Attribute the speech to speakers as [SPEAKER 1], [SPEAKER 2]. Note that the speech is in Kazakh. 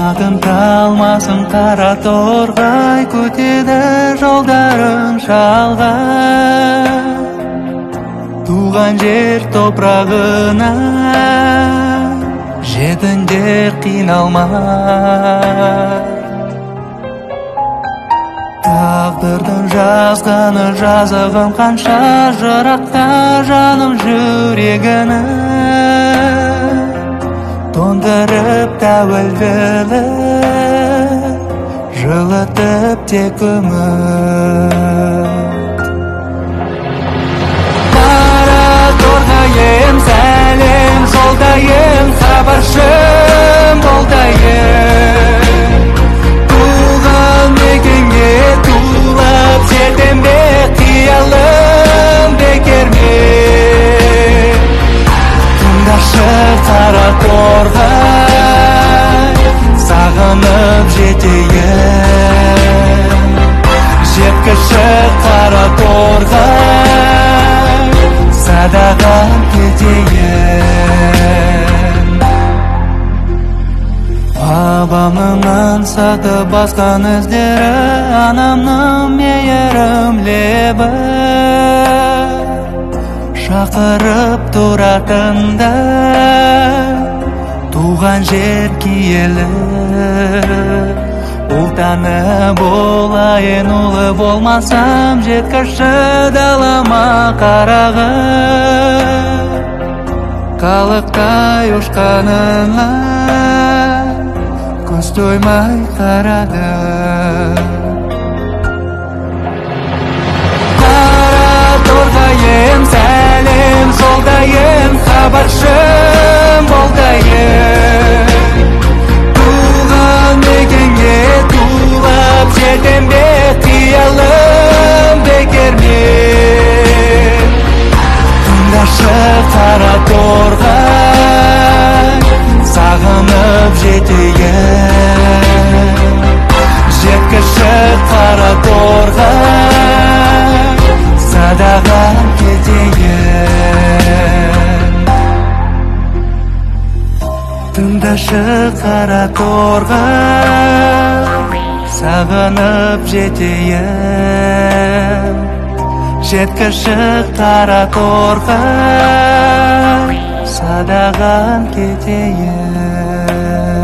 [SPEAKER 1] Бағымталмасын қара торғай, көтеді жолдарың шалға. Туған жер топырағына жетіңдер қиналмай. Тағдырдың жазғаны жазығым қанша жырақта жаным жүрегіні тондырып тәуелділік жылытып тек үміт. Қара торғайым сәлем жолдайым, хабаршым болдайым. Туған мекенге тулап жетем бе қиялым бекер ме? Тыңдашы қара торғай, сағынып жетейін. Жеткіші қара торғай, садағам кетейін. Бабамның аңсаты басқан іздері, анамның мейірім лебі шақырып тұратында туған жер киелі. Ұлтаны болайын, ұлы болмасам жеткіші далама қарағым. Қалықтай ұшқанына көз тоймай қарадым. Қара торғайым сәлем жолдайым, хабаршым болдайым. Туған мекенге тулап жетем бе қиялым бекер ме? Тыңдашы қара торғай, сағынып жетейін. Жеткіші қара торғай, садағам кетейін. Тыңдашы қара торғай, сағынып жетейін. Жеткіші қара торғай, садағам кетейін.